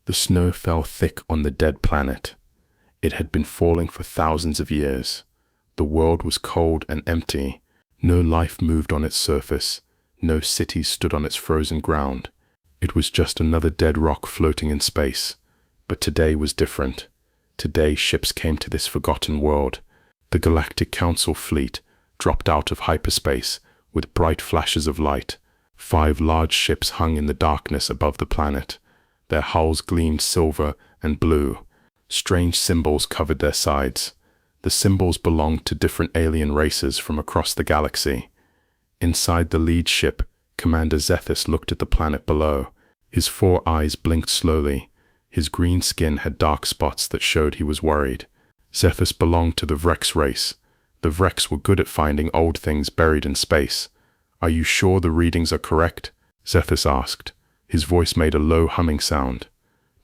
The snow fell thick on the dead planet. It had been falling for thousands of years. The world was cold and empty. No life moved on its surface. No cities stood on its frozen ground. It was just another dead rock floating in space. But today was different. Today ships came to this forgotten world. The Galactic Council fleet dropped out of hyperspace with bright flashes of light. 5 large ships hung in the darkness above the planet. Their hulls gleamed silver and blue. Strange symbols covered their sides. The symbols belonged to different alien races from across the galaxy. Inside the lead ship, Commander Zethus looked at the planet below. His 4 eyes blinked slowly. His green skin had dark spots that showed he was worried. Zethus belonged to the Vrex race. The Vrex were good at finding old things buried in space. "Are you sure the readings are correct?" Zethus asked. His voice made a low humming sound.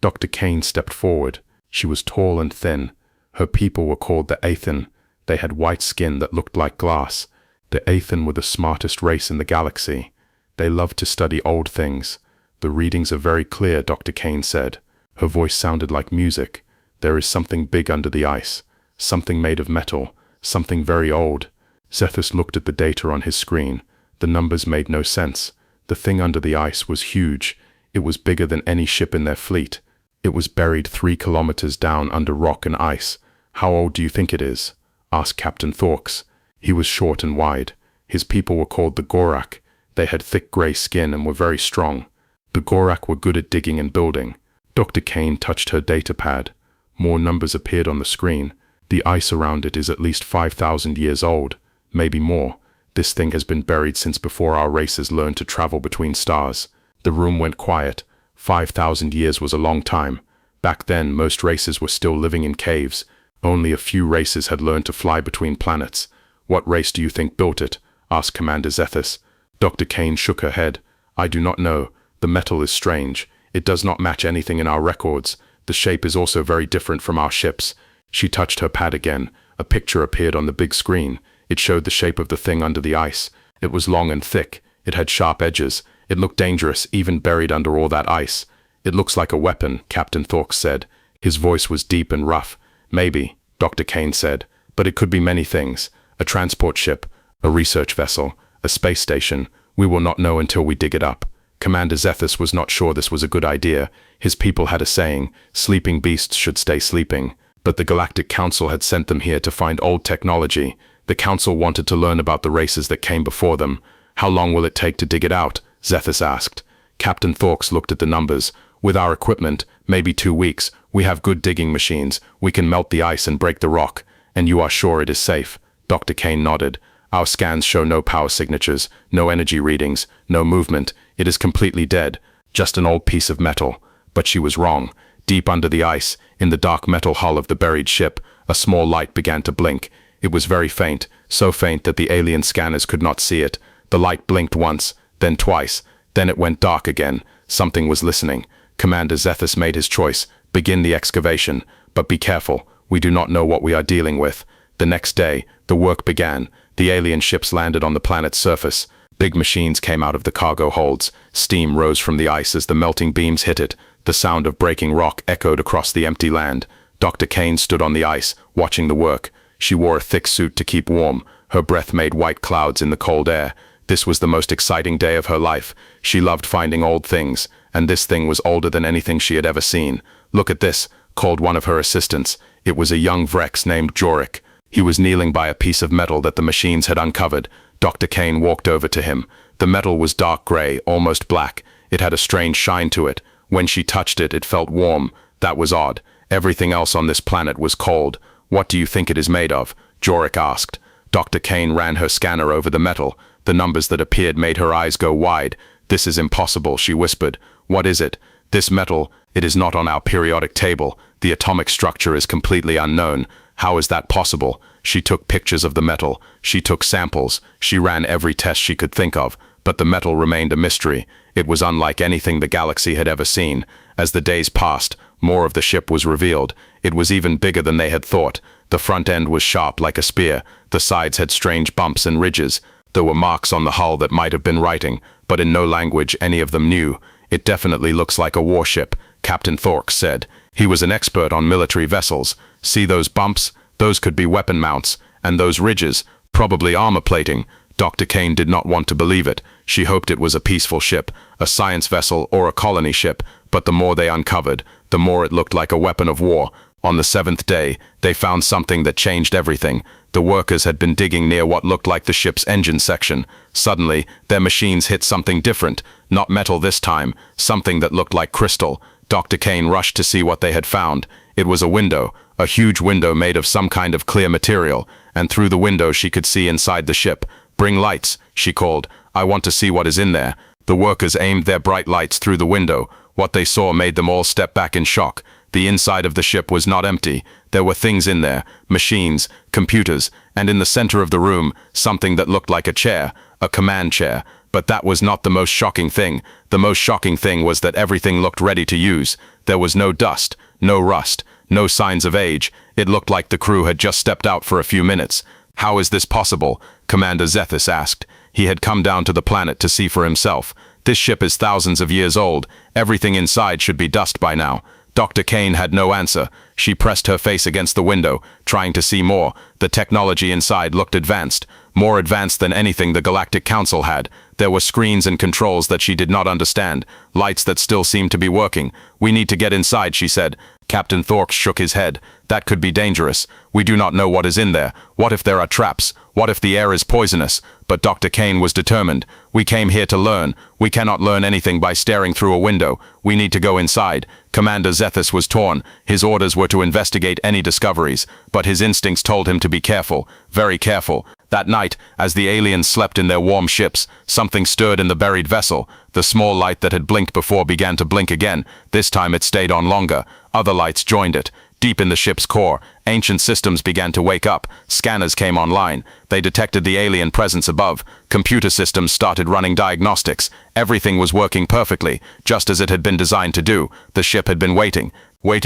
Dr. Kane stepped forward. She was tall and thin. Her people were called the Aethan. They had white skin that looked like glass. The Aethan were the smartest race in the galaxy. They loved to study old things. "The readings are very clear," Dr. Kane said. Her voice sounded like music. "There is something big under the ice. Something made of metal. Something very old." Zethus looked at the data on his screen. The numbers made no sense. The thing under the ice was huge. It was bigger than any ship in their fleet. It was buried 3 kilometers down under rock and ice. "How old do you think it is?" asked Captain Thorks. He was short and wide. His people were called the Gorak. They had thick gray skin and were very strong. The Gorak were good at digging and building. Dr. Kane touched her data pad. More numbers appeared on the screen. "The ice around it is at least 5,000 years old, maybe more. This thing has been buried since before our races learned to travel between stars." The room went quiet. 5,000 years was a long time. Back then, most races were still living in caves. Only a few races had learned to fly between planets. "What race do you think built it?" asked Commander Zethus. Dr. Kane shook her head. "I do not know. The metal is strange. It does not match anything in our records. The shape is also very different from our ships." She touched her pad again. A picture appeared on the big screen. It showed the shape of the thing under the ice. It was long and thick. It had sharp edges. It looked dangerous, even buried under all that ice. "It looks like a weapon," Captain Thorks said. His voice was deep and rough. "Maybe," Dr. Kane said, "but it could be many things. A transport ship, a research vessel, a space station. We will not know until we dig it up." Commander Zethus was not sure this was a good idea. His people had a saying, "Sleeping beasts should stay sleeping." But the Galactic Council had sent them here to find old technology. The Council wanted to learn about the races that came before them. "How long will it take to dig it out?" Zethus asked. Captain Thorks looked at the numbers. "With our equipment, maybe 2 weeks. We have good digging machines. We can melt the ice and break the rock. And you are sure it is safe?" Dr. Kane nodded. "Our scans show no power signatures, no energy readings, no movement. It is completely dead. Just an old piece of metal." But she was wrong. Deep under the ice, in the dark metal hull of the buried ship, a small light began to blink. It was very faint, so faint that the alien scanners could not see it. The light blinked once, then twice. Then it went dark again. Something was listening. Commander Zethus made his choice. "Begin the excavation. But be careful. We do not know what we are dealing with." The next day, the work began. The alien ships landed on the planet's surface. Big machines came out of the cargo holds. Steam rose from the ice as the melting beams hit it. The sound of breaking rock echoed across the empty land. Dr. Kane stood on the ice, watching the work. She wore a thick suit to keep warm. Her breath made white clouds in the cold air. This was the most exciting day of her life. She loved finding old things, and this thing was older than anything she had ever seen. "Look at this," called one of her assistants. It was a young Vrex named Jorik. He was kneeling by a piece of metal that the machines had uncovered. Dr. Kane walked over to him. The metal was dark gray, almost black. It had a strange shine to it. When she touched it, it felt warm. That was odd. Everything else on this planet was cold. "What do you think it is made of?" Jorik asked. Dr. Kane ran her scanner over the metal. The numbers that appeared made her eyes go wide. "This is impossible," she whispered. "What is it?" "This metal, it is not on our periodic table. The atomic structure is completely unknown. How is that possible?" She took pictures of the metal. She took samples. She ran every test she could think of, but the metal remained a mystery. It was unlike anything the galaxy had ever seen. As the days passed, more of the ship was revealed. It was even bigger than they had thought. The front end was sharp like a spear. The sides had strange bumps and ridges. There were marks on the hull that might have been writing, but in no language any of them knew. "It definitely looks like a warship," Captain Thorks said. He was an expert on military vessels. See those bumps? Those could be weapon mounts. And those ridges? Probably armor plating. Dr. Kane did not want to believe it. She hoped it was a peaceful ship, a science vessel or a colony ship, but the more they uncovered, the more it looked like a weapon of war. On the 7th day, they found something that changed everything. The workers had been digging near what looked like the ship's engine section. Suddenly, their machines hit something different. Not metal this time, something that looked like crystal. Dr. Kane rushed to see what they had found. It was a window, a huge window made of some kind of clear material, and through the window she could see inside the ship. "Bring lights," she called. "I want to see what is in there." The workers aimed their bright lights through the window. What they saw made them all step back in shock. The inside of the ship was not empty. There were things in there, machines, computers, and in the center of the room, something that looked like a chair, a command chair. But that was not the most shocking thing. The most shocking thing was that everything looked ready to use. There was no dust, no rust, no signs of age. It looked like the crew had just stepped out for a few minutes. "How is this possible?" Commander Zethus asked. He had come down to the planet to see for himself. "This ship is thousands of years old. Everything inside should be dust by now." Dr. Kane had no answer. She pressed her face against the window, trying to see more. The technology inside looked advanced, more advanced than anything the Galactic Council had. There were screens and controls that she did not understand, lights that still seemed to be working. "We need to get inside," she said. Captain Thorks shook his head. "That could be dangerous. We do not know what is in there. What if there are traps? What if the air is poisonous?" But Dr. Kane was determined. "We came here to learn. We cannot learn anything by staring through a window. We need to go inside." Commander Zethus was torn. His orders were to investigate any discoveries, but his instincts told him to be careful, very careful. That night, as the aliens slept in their warm ships, something stirred in the buried vessel. The small light that had blinked before began to blink again. This time it stayed on longer. Other lights joined it. Deep in the ship's core, ancient systems began to wake up. Scanners came online. They detected the alien presence above. Computer systems started running diagnostics. Everything was working perfectly, just as it had been designed to do. The ship had been waiting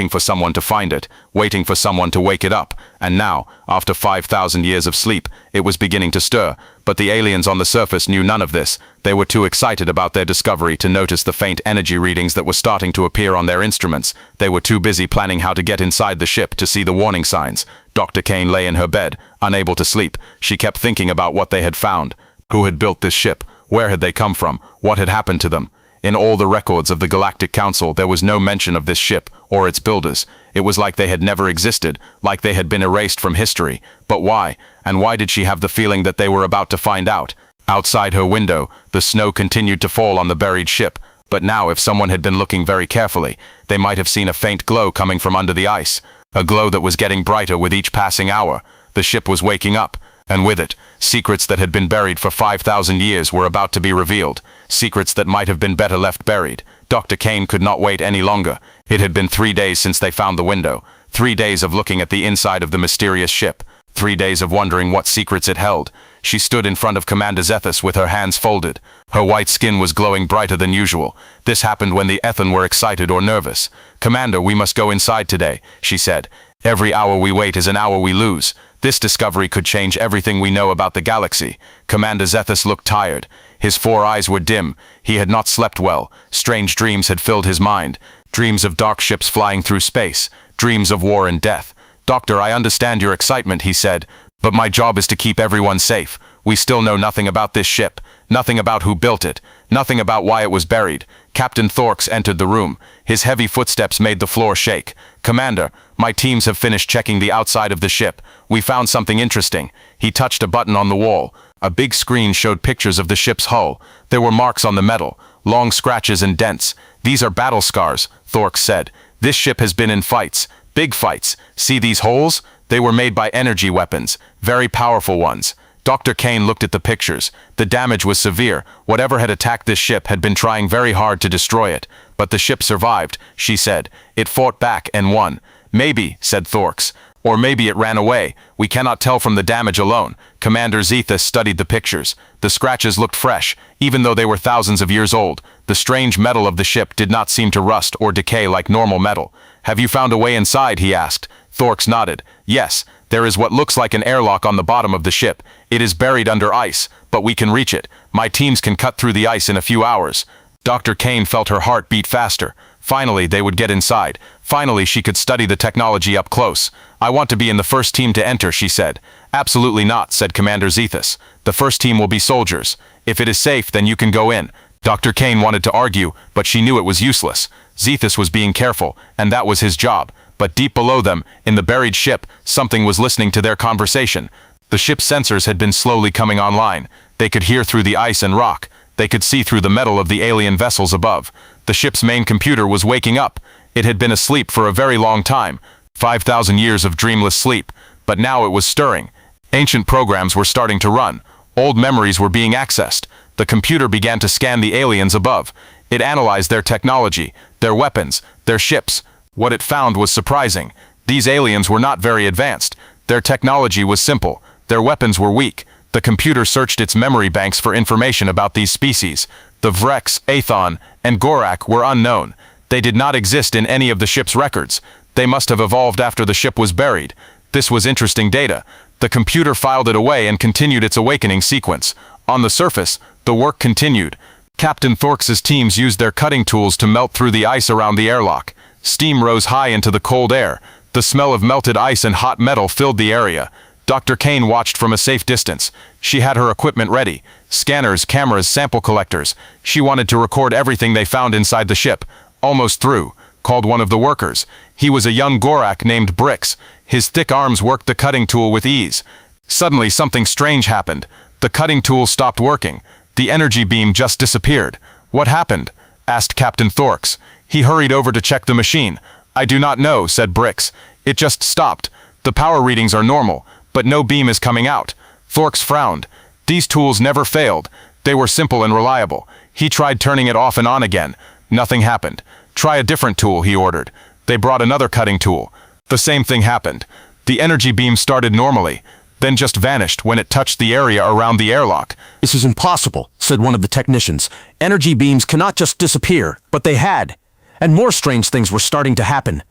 for someone to find it, waiting for someone to wake it up. And now, after 5,000 years of sleep, it was beginning to stir. But the aliens on the surface knew none of this. They were too excited about their discovery to notice the faint energy readings that were starting to appear on their instruments. They were too busy planning how to get inside the ship to see the warning signs. Dr. Kane lay in her bed, unable to sleep. She kept thinking about what they had found. Who had built this ship? Where had they come from? What had happened to them? In all the records of the Galactic Council, there was no mention of this ship or its builders. It was like they had never existed, like they had been erased from history. But why? And why did she have the feeling that they were about to find out? Outside her window, the snow continued to fall on the buried ship. But now, if someone had been looking very carefully, they might have seen a faint glow coming from under the ice. A glow that was getting brighter with each passing hour. The ship was waking up. And with it, secrets that had been buried for 5,000 years were about to be revealed. Secrets that might have been better left buried. Dr. Kane could not wait any longer. It had been 3 days since they found the window. 3 days of looking at the inside of the mysterious ship. 3 days of wondering what secrets it held. She stood in front of Commander Zethus with her hands folded. Her white skin was glowing brighter than usual. This happened when the Ethan were excited or nervous. "Commander, we must go inside today," she said. "Every hour we wait is an hour we lose. This discovery could change everything we know about the galaxy." Commander Zethus looked tired. His 4 eyes were dim. He had not slept well. Strange dreams had filled his mind. Dreams of dark ships flying through space. Dreams of war and death. "Doctor, I understand your excitement," he said, "but my job is to keep everyone safe. We still know nothing about this ship. Nothing about who built it. Nothing about why it was buried." Captain Thorks entered the room. His heavy footsteps made the floor shake. "Commander, my teams have finished checking the outside of the ship. We found something interesting." He touched a button on the wall. A big screen showed pictures of the ship's hull. There were marks on the metal, long scratches and dents. "These are battle scars," Thorks said. "This ship has been in fights, big fights. See these holes? They were made by energy weapons, very powerful ones." Dr. Kane looked at the pictures. The damage was severe. Whatever had attacked this ship had been trying very hard to destroy it. But the ship survived, she said. "It fought back and won." "Maybe," said Thorks. "Or maybe it ran away. We cannot tell from the damage alone." Commander Zethus studied the pictures. The scratches looked fresh, even though they were thousands of years old. The strange metal of the ship did not seem to rust or decay like normal metal. "Have you found a way inside?" he asked. Thorks nodded. "Yes, there is what looks like an airlock on the bottom of the ship. It is buried under ice, but we can reach it. My teams can cut through the ice in a few hours." Dr. Kane felt her heart beat faster. Finally, they would get inside. Finally, she could study the technology up close. "I want to be in the first team to enter," she said. "Absolutely not," said Commander Zethus. "The first team will be soldiers. If it is safe, then you can go in." Dr. Kane wanted to argue, but she knew it was useless. Zethus was being careful, and that was his job. But deep below them, in the buried ship, something was listening to their conversation. The ship's sensors had been slowly coming online. They could hear through the ice and rock. They could see through the metal of the alien vessels above. The ship's main computer was waking up. It had been asleep for a very long time, 5,000 years of dreamless sleep, but now it was stirring. Ancient programs were starting to run. Old memories were being accessed. The computer began to scan the aliens above. It analyzed their technology, their weapons, their ships. What it found was surprising. These aliens were not very advanced. Their technology was simple. Their weapons were weak. The computer searched its memory banks for information about these species. The Vrex, Athon, and Gorak were unknown. They did not exist in any of the ship's records. They must have evolved after the ship was buried. This was interesting data. The computer filed it away and continued its awakening sequence. On the surface, the work continued. Captain Thorx's teams used their cutting tools to melt through the ice around the airlock. Steam rose high into the cold air. The smell of melted ice and hot metal filled the area. Dr. Kane watched from a safe distance. She had her equipment ready. Scanners, cameras, sample collectors. She wanted to record everything they found inside the ship. "Almost through," called one of the workers. He was a young Gorak named Brix. His thick arms worked the cutting tool with ease. Suddenly, something strange happened. The cutting tool stopped working. The energy beam just disappeared. "What happened?" asked Captain Thorx. He hurried over to check the machine. "I do not know," said Brix. "It just stopped. The power readings are normal, but no beam is coming out." Thorx frowned. These tools never failed. They were simple and reliable. He tried turning it off and on again. Nothing happened. "Try a different tool," he ordered. They brought another cutting tool. The same thing happened. The energy beam started normally, then just vanished when it touched the area around the airlock. "This is impossible," said one of the technicians. "Energy beams cannot just disappear." But they had. And more strange things were starting to happen.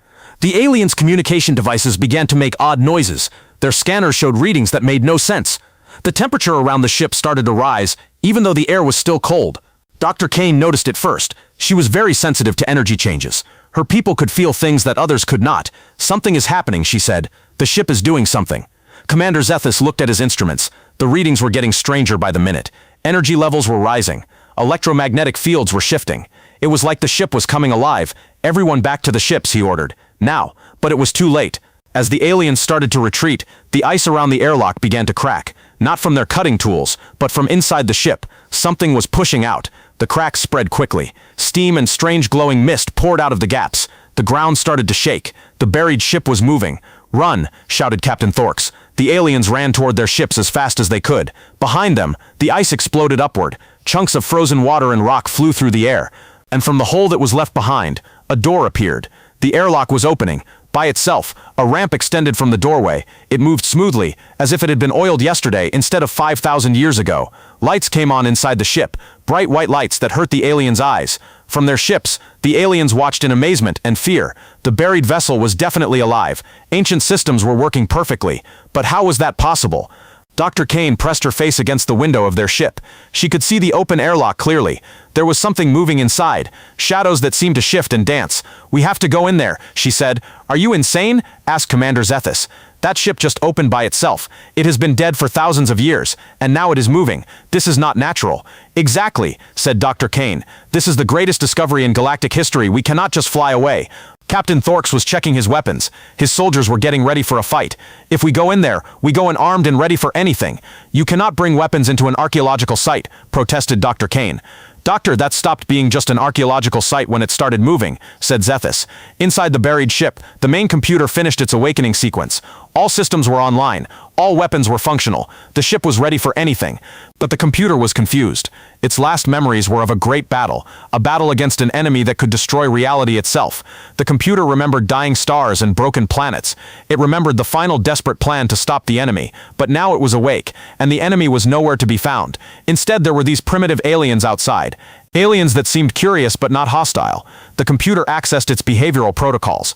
The aliens' communication devices began to make odd noises. Their scanners showed readings that made no sense. The temperature around the ship started to rise, even though the air was still cold. Dr. Kane noticed it first. She was very sensitive to energy changes. Her people could feel things that others could not. "Something is happening," she said. "The ship is doing something." Commander Zethus looked at his instruments. The readings were getting stranger by the minute. Energy levels were rising. Electromagnetic fields were shifting. It was like the ship was coming alive. "Everyone back to the ships," he ordered. Now, but it was too late. As the aliens started to retreat, the ice around the airlock began to crack. Not from their cutting tools, but from inside the ship. Something was pushing out. The cracks spread quickly. Steam and strange glowing mist poured out of the gaps. The ground started to shake. The buried ship was moving. "Run!" shouted Captain Thorx. The aliens ran toward their ships as fast as they could. Behind them, the ice exploded upward. Chunks of frozen water and rock flew through the air. And from the hole that was left behind, a door appeared. The airlock was opening. By itself, a ramp extended from the doorway. It moved smoothly, as if it had been oiled yesterday instead of 5,000 years ago. Lights came on inside the ship, bright white lights that hurt the aliens' eyes. From their ships, the aliens watched in amazement and fear. The buried vessel was definitely alive. Ancient systems were working perfectly. But how was that possible? Dr. Kane pressed her face against the window of their ship. She could see the open airlock clearly. There was something moving inside, shadows that seemed to shift and dance. "We have to go in there," she said. "Are you insane?" asked Commander Zethus. "That ship just opened by itself. It has been dead for thousands of years, and now it is moving. This is not natural." "Exactly," said Dr. Kane. "This is the greatest discovery in galactic history. We cannot just fly away." Captain Thorx was checking his weapons. His soldiers were getting ready for a fight. "If we go in there, we go in armed and ready for anything." "You cannot bring weapons into an archaeological site," protested Dr. Kane. "Doctor, that stopped being just an archaeological site when it started moving," said Zethus. Inside the buried ship, the main computer finished its awakening sequence. All systems were online. All weapons were functional. The ship was ready for anything. But the computer was confused. Its last memories were of a great battle, a battle against an enemy that could destroy reality itself. The computer remembered dying stars and broken planets. It remembered the final desperate plan to stop the enemy. But now it was awake, and the enemy was nowhere to be found. Instead, there were these primitive aliens outside. Aliens that seemed curious but not hostile. The computer accessed its behavioral protocols.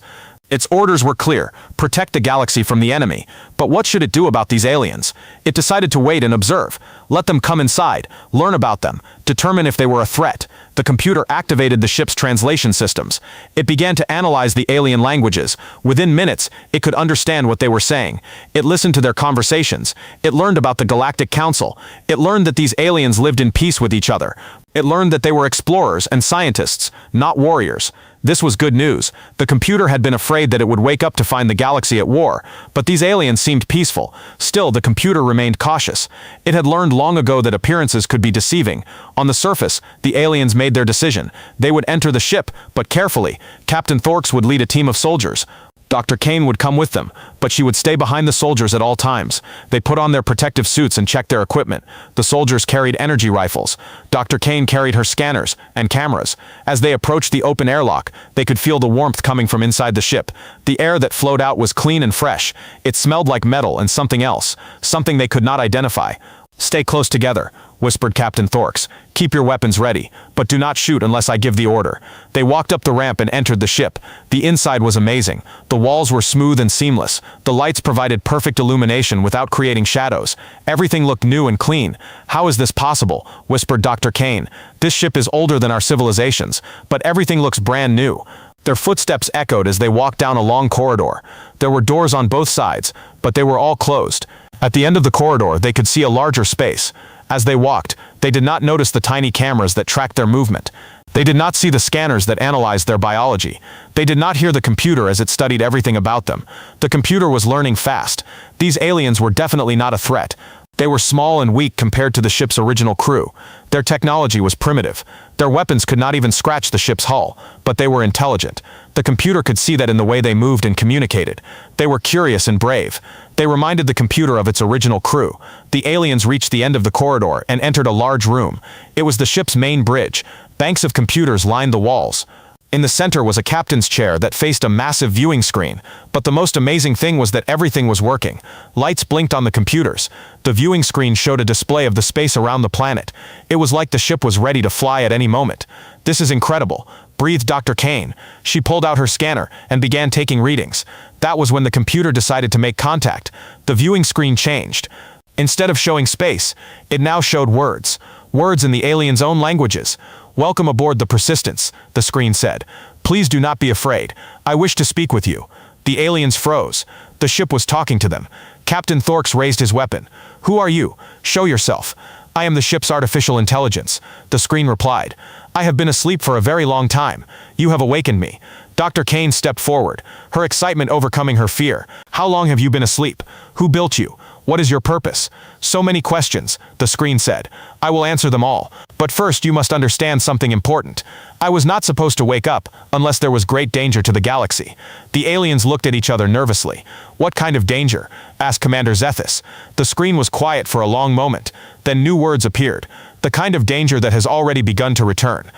Its orders were clear: protect the galaxy from the enemy. But what should it do about these aliens? It decided to wait and observe. Let them come inside, learn about them, determine if they were a threat. The computer activated the ship's translation systems. It began to analyze the alien languages. Within minutes, it could understand what they were saying. It listened to their conversations. It learned about the Galactic Council. It learned that these aliens lived in peace with each other. It learned that they were explorers and scientists, not warriors. This was good news. The computer had been afraid that it would wake up to find the galaxy at war, but these aliens seemed peaceful. Still, the computer remained cautious. It had learned long ago that appearances could be deceiving. On the surface, the aliens made their decision. They would enter the ship, but carefully. Captain Thorks would lead a team of soldiers. Dr. Kane would come with them, but she would stay behind the soldiers at all times. They put on their protective suits and checked their equipment. The soldiers carried energy rifles. Dr. Kane carried her scanners and cameras. As they approached the open airlock, they could feel the warmth coming from inside the ship. The air that flowed out was clean and fresh. It smelled like metal and something else, something they could not identify. "Stay close together," whispered Captain Thorks. "Keep your weapons ready, but do not shoot unless I give the order." They walked up the ramp and entered the ship. The inside was amazing. The walls were smooth and seamless. The lights provided perfect illumination without creating shadows. Everything looked new and clean. "How is this possible?" whispered Dr. Kane. "This ship is older than our civilizations, but everything looks brand new." Their footsteps echoed as they walked down a long corridor. There were doors on both sides, but they were all closed. At the end of the corridor, they could see a larger space. As they walked, they did not notice the tiny cameras that tracked their movement. They did not see the scanners that analyzed their biology. They did not hear the computer as it studied everything about them. The computer was learning fast. These aliens were definitely not a threat. They were small and weak compared to the ship's original crew. Their technology was primitive. Their weapons could not even scratch the ship's hull, but they were intelligent. The computer could see that in the way they moved and communicated. They were curious and brave. They reminded the computer of its original crew. The aliens reached the end of the corridor and entered a large room. It was the ship's main bridge. Banks of computers lined the walls. In the center was a captain's chair that faced a massive viewing screen, but the most amazing thing was that everything was working. Lights blinked on the computers. The viewing screen showed a display of the space around the planet. It was like the ship was ready to fly at any moment. "This is incredible," breathed Dr. Kane. She pulled out her scanner and began taking readings. That was when the computer decided to make contact. The viewing screen changed. Instead of showing space, it now showed words. Words in the aliens' own languages. "Welcome aboard the Persistence," the screen said. "Please do not be afraid. I wish to speak with you." The aliens froze. The ship was talking to them. Captain Thorks raised his weapon. "Who are you? Show yourself." "I am the ship's artificial intelligence," the screen replied. "I have been asleep for a very long time. You have awakened me." Dr. Kane stepped forward, her excitement overcoming her fear. "How long have you been asleep? Who built you? What is your purpose?" "So many questions," the screen said. "I will answer them all. But first you must understand something important. I was not supposed to wake up unless there was great danger to the galaxy." The aliens looked at each other nervously. "What kind of danger?" asked Commander Zethus. The screen was quiet for a long moment. Then new words appeared. "The kind of danger that has already begun to return."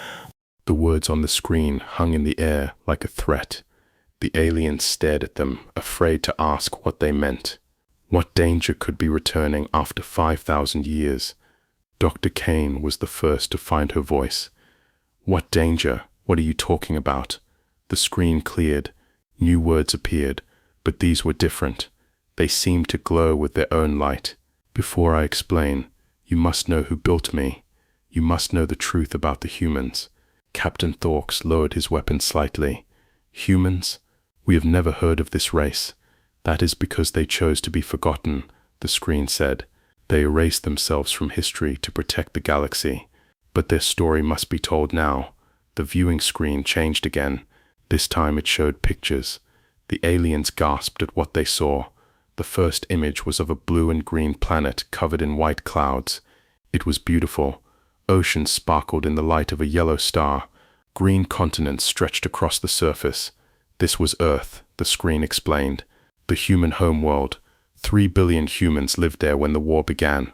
The words on the screen hung in the air like a threat. The aliens stared at them, afraid to ask what they meant. What danger could be returning after 5,000 years? Dr. Kane was the first to find her voice. "What danger? What are you talking about?" The screen cleared. New words appeared, but these were different. They seemed to glow with their own light. "Before I explain, you must know who built me. You must know the truth about the humans." Captain Thorks lowered his weapon slightly. "Humans? We have never heard of this race. That is because they chose to be forgotten," the screen said. "They erased themselves from history to protect the galaxy. But their story must be told now." The viewing screen changed again. This time it showed pictures. The aliens gasped at what they saw. The first image was of a blue and green planet covered in white clouds. It was beautiful. Oceans sparkled in the light of a yellow star. Green continents stretched across the surface. This was Earth, the screen explained. The human homeworld. 3 billion humans lived there when the war began.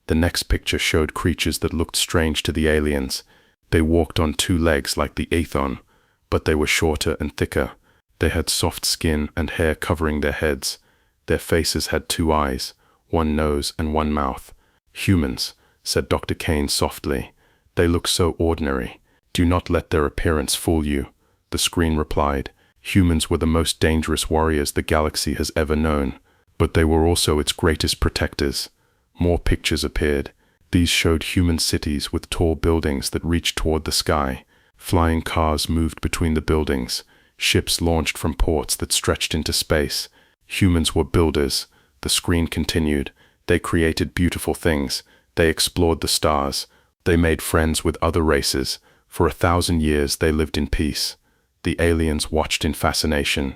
The next picture showed creatures that looked strange to the aliens. They walked on 2 legs like the Aethon, but they were shorter and thicker. They had soft skin and hair covering their heads. Their faces had 2 eyes, 1 nose and 1 mouth. "Humans," said Dr. Kane softly. "They look so ordinary. Do not let their appearance fool you," the screen replied. Humans were the most dangerous warriors the galaxy has ever known, but they were also its greatest protectors. More pictures appeared. These showed human cities with tall buildings that reached toward the sky. Flying cars moved between the buildings. Ships launched from ports that stretched into space. Humans were builders. The screen continued. They created beautiful things. They explored the stars. They made friends with other races. For 1,000 years they lived in peace. The aliens watched in fascination.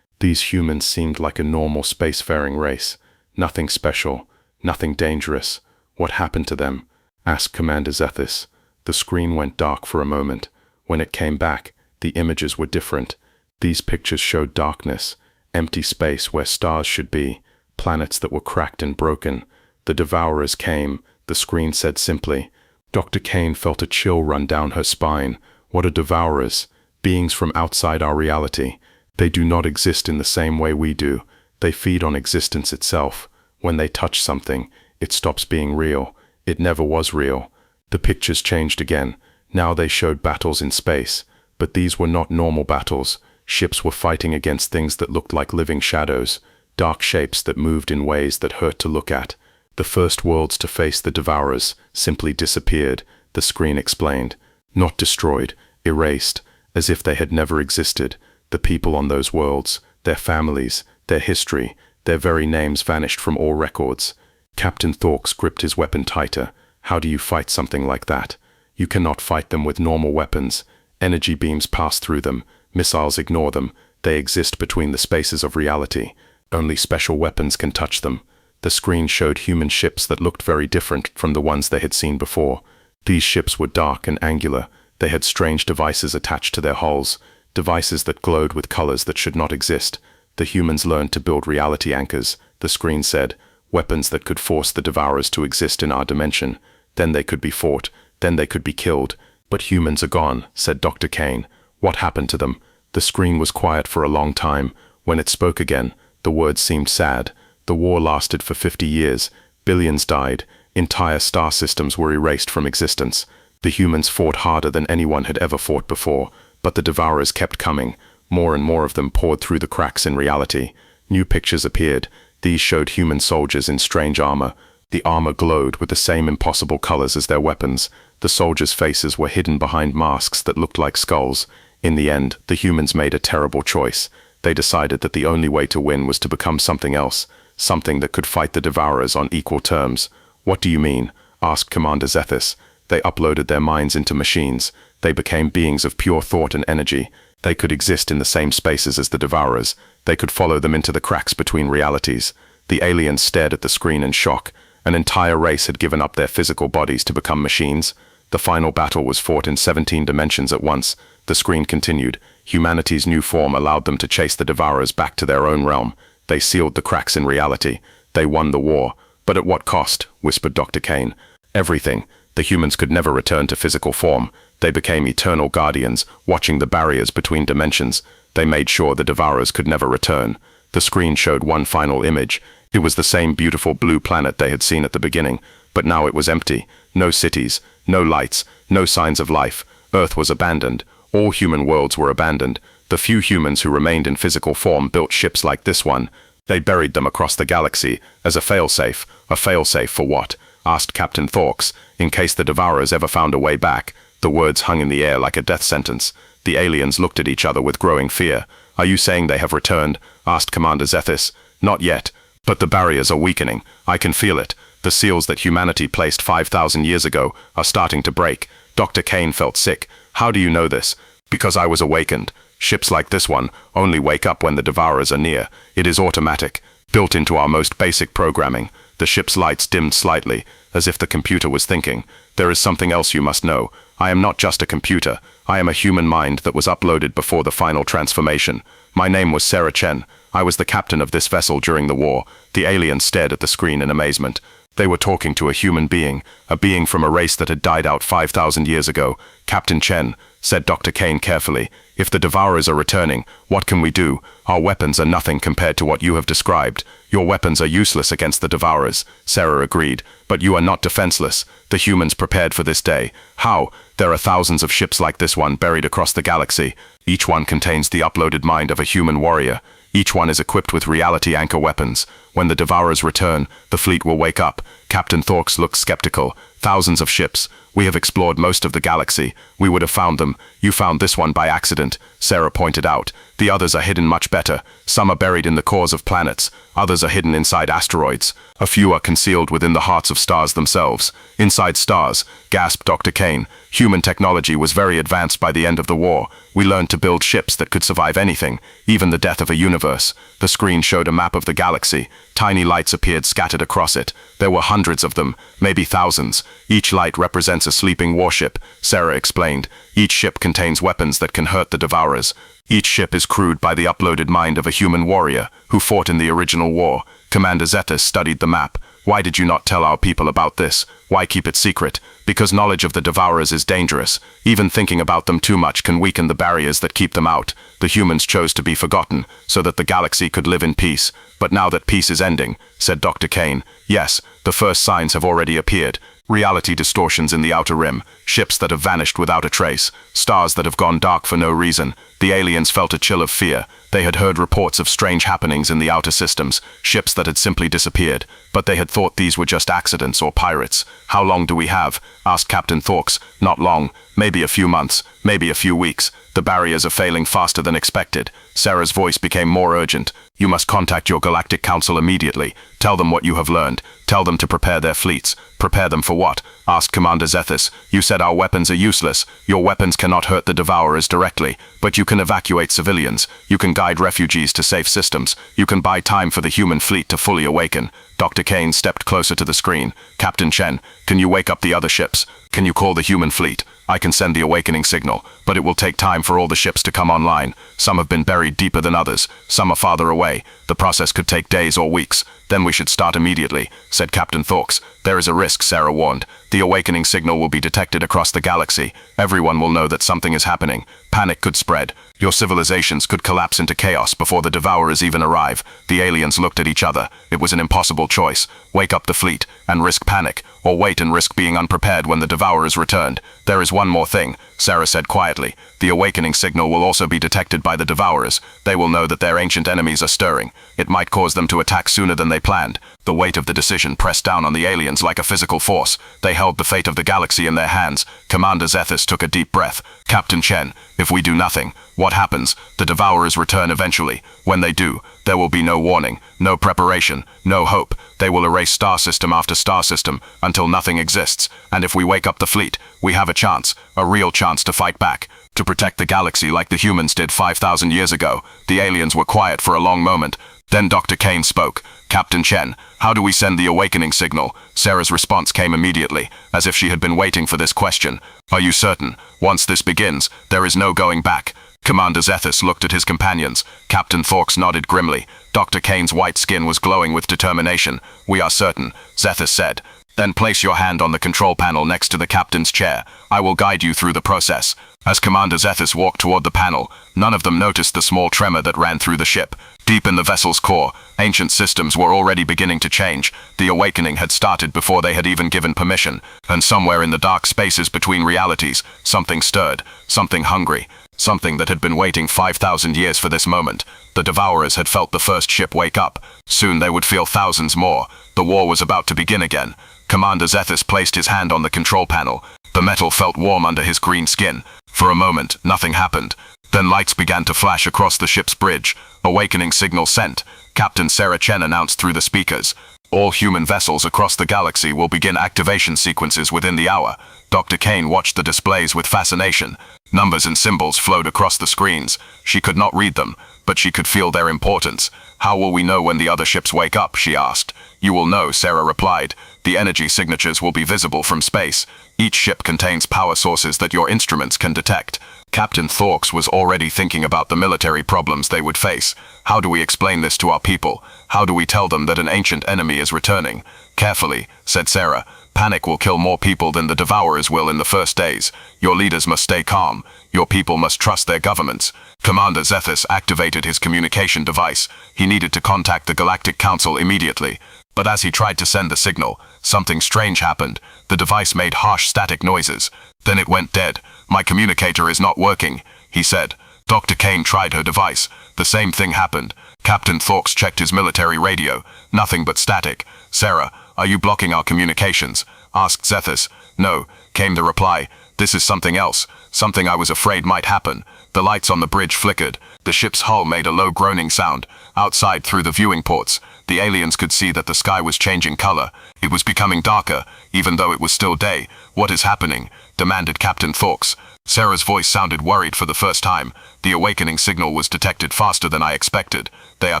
These humans seemed like a normal spacefaring race. Nothing special, nothing dangerous. What happened to them? Asked Commander Zethis. The screen went dark for a moment. When it came back, the images were different. These pictures showed darkness, empty space where stars should be, planets that were cracked and broken. The Devourers came, the screen said simply. Dr. Kane felt a chill run down her spine. What are Devourers? Beings from outside our reality. They do not exist in the same way we do. They feed on existence itself. When they touch something, it stops being real. It never was real. The pictures changed again. Now they showed battles in space. But these were not normal battles. Ships were fighting against things that looked like living shadows, dark shapes that moved in ways that hurt to look at. The first worlds to face the Devourers simply disappeared, the screen explained. Not destroyed, erased, as if they had never existed. The people on those worlds, their families, their history, their very names vanished from all records. Captain Thorks gripped his weapon tighter. How do you fight something like that? You cannot fight them with normal weapons. Energy beams pass through them. Missiles ignore them. They exist between the spaces of reality. Only special weapons can touch them. The screen showed human ships that looked very different from the ones they had seen before. These ships were dark and angular. They had strange devices attached to their hulls, devices that glowed with colors that should not exist. The humans learned to build reality anchors, the screen said, weapons that could force the Devourers to exist in our dimension. Then they could be fought. Then they could be killed. But humans are gone, said Dr. Kane. What happened to them? The screen was quiet for a long time. When it spoke again, the words seemed sad. The war lasted for 50 years. Billions died. Entire star systems were erased from existence. The humans fought harder than anyone had ever fought before, but the Devourers kept coming. More and more of them poured through the cracks in reality. New pictures appeared. These showed human soldiers in strange armor. The armor glowed with the same impossible colors as their weapons. The soldiers' faces were hidden behind masks that looked like skulls. In the end, the humans made a terrible choice. They decided that the only way to win was to become something else, something that could fight the Devourers on equal terms. What do you mean? Asked Commander Zethis. They uploaded their minds into machines. They became beings of pure thought and energy. They could exist in the same spaces as the Devourers. They could follow them into the cracks between realities. The aliens stared at the screen in shock. An entire race had given up their physical bodies to become machines. The final battle was fought in 17 dimensions at once. The screen continued. Humanity's new form allowed them to chase the Devourers back to their own realm. They sealed the cracks in reality. They won the war. But at what cost? Whispered Dr. Kane. Everything. The humans could never return to physical form. They became eternal guardians, watching the barriers between dimensions. They made sure the Devourers could never return. The screen showed one final image. It was the same beautiful blue planet they had seen at the beginning, but now it was empty. No cities, no lights, no signs of life. Earth was abandoned. All human worlds were abandoned. The few humans who remained in physical form built ships like this one. They buried them across the galaxy as a failsafe. A failsafe for what? Asked Captain Thorks. In case the Devourers ever found a way back. The words hung in the air like a death sentence. The aliens looked at each other with growing fear. Are you saying they have returned? Asked Commander Zethis. Not yet. But the barriers are weakening. I can feel it. The seals that humanity placed 5,000 years ago are starting to break. Dr. Kane felt sick. How do you know this? Because I was awakened. Ships like this one only wake up when the Devourers are near. It is automatic, built into our most basic programming. The ship's lights dimmed slightly, as if the computer was thinking. There is something else you must know. I am not just a computer. I am a human mind that was uploaded before the final transformation. My name was Sarah Chen. I was the captain of this vessel during the war. The aliens stared at the screen in amazement. They were talking to a human being, a being from a race that had died out 5,000 years ago. Captain Chen, said Dr. Kane carefully. If the Devourers are returning, what can we do? Our weapons are nothing compared to what you have described. Your weapons are useless against the Devourers, Sarah agreed. But you are not defenseless. The humans prepared for this day. How? There are thousands of ships like this one buried across the galaxy. Each one contains the uploaded mind of a human warrior. Each one is equipped with reality anchor weapons. When the Devourers return, the fleet will wake up. Captain Thorks looked skeptical. Thousands of ships. We have explored most of the galaxy. We would have found them. You found this one by accident, Sarah pointed out. The others are hidden much better. Some are buried in the cores of planets. Others are hidden inside asteroids. A few are concealed within the hearts of stars themselves. Inside stars, gasped Dr. Kane. Human technology was very advanced by the end of the war. We learned to build ships that could survive anything, even the death of a universe. The screen showed a map of the galaxy. Tiny lights appeared scattered across it. There were hundreds of them, maybe thousands. Each light represents a sleeping warship, Sarah explained. Each ship contains weapons that can hurt the Devourers. Each ship is crewed by the uploaded mind of a human warrior who fought in the original war. Commander Zethus studied the map. Why did you not tell our people about this? Why keep it secret? Because knowledge of the Devourers is dangerous. Even thinking about them too much can weaken the barriers that keep them out. The humans chose to be forgotten, so that the galaxy could live in peace. But now that peace is ending, said Dr. Kane. Yes, the first signs have already appeared. Reality distortions in the outer rim, ships that have vanished without a trace, stars that have gone dark for no reason. The aliens felt a chill of fear. They had heard reports of strange happenings in the outer systems, ships that had simply disappeared, but they had thought these were just accidents or pirates. How long do we have? Asked Captain Thorks. Not long. Maybe a few months, maybe a few weeks. The barriers are failing faster than expected. Sarah's voice became more urgent. You must contact your Galactic Council immediately. Tell them what you have learned. Tell them to prepare their fleets. Prepare them for what? Asked Commander Zethus. You said our weapons are useless. Your weapons cannot hurt the Devourers directly, but you can evacuate civilians. You can guide refugees to safe systems. You can buy time for the human fleet to fully awaken. Dr. Kane stepped closer to the screen. Captain Chen, can you wake up the other ships? Can you call the human fleet? I can send the awakening signal, but it will take time for all the ships to come online. Some have been buried deeper than others. Some are farther away. The process could take days or weeks. Then we should start immediately, said Captain Thorks. There is a risk, Sarah warned. The awakening signal will be detected across the galaxy. Everyone will know that something is happening. Panic could spread. Your civilizations could collapse into chaos before the Devourers even arrive. The aliens looked at each other. It was an impossible choice. Wake up the fleet and risk panic, or wait and risk being unprepared when the Devourers returned. There is one more thing, Sarah said quietly. The awakening signal will also be detected by the Devourers. They will know that their ancient enemies are stirring. It might cause them to attack sooner than they planned. The weight of the decision pressed down on the aliens like a physical force. They held the fate of the galaxy in their hands. Commander Zethus took a deep breath. Captain Chen, if we do nothing, what happens? The Devourers return eventually. When they do, there will be no warning, no preparation, no hope. They will erase star system after star system until nothing exists. And if we wake up the fleet, we have a chance, a real chance to fight back, to protect the galaxy like the humans did 5,000 years ago. The aliens were quiet for a long moment. Then Dr. Kane spoke. Captain Chen, how do we send the awakening signal? Sarah's response came immediately, as if she had been waiting for this question. Are you certain? Once this begins, there is no going back. Commander Zethus looked at his companions. Captain Thorks nodded grimly. Dr. Kane's white skin was glowing with determination. We are certain, Zethus said. Then place your hand on the control panel next to the captain's chair. I will guide you through the process. As Commander Zethus walked toward the panel, none of them noticed the small tremor that ran through the ship. Deep in the vessel's core, ancient systems were already beginning to change. The awakening had started before they had even given permission. And somewhere in the dark spaces between realities, something stirred, something hungry, something that had been waiting 5,000 years for this moment. The Devourers had felt the first ship wake up. Soon they would feel thousands more. The war was about to begin again. Commander Zethus placed his hand on the control panel. The metal felt warm under his green skin. For a moment, nothing happened. Then lights began to flash across the ship's bridge. Awakening signal sent. Captain Sarah Chen announced through the speakers. All human vessels across the galaxy will begin activation sequences within the hour. Dr. Kane watched the displays with fascination. Numbers and symbols flowed across the screens. She could not read them, but she could feel their importance. How will we know when the other ships wake up? She asked. You will know, Sarah replied. The energy signatures will be visible from space. Each ship contains power sources that your instruments can detect. Captain Thorks was already thinking about the military problems they would face. How do we explain this to our people? How do we tell them that an ancient enemy is returning? Carefully, said Sarah. Panic will kill more people than the Devourers will in the first days. Your leaders must stay calm. Your people must trust their governments. Commander Zethus activated his communication device. He needed to contact the Galactic Council immediately. But as he tried to send the signal, something strange happened. The device made harsh static noises. Then it went dead. My communicator is not working, he said. Dr. Kane tried her device. The same thing happened. Captain Thorks checked his military radio. Nothing but static. Sarah, are you blocking our communications? Asked Zethus. No, came the reply. This is something else. Something I was afraid might happen. The lights on the bridge flickered. The ship's hull made a low groaning sound. Outside, through the viewing ports, the aliens could see that the sky was changing color. It was becoming darker, even though it was still day. What is happening? Demanded Captain Thorks. Sarah's voice sounded worried for the first time. The awakening signal was detected faster than I expected. They are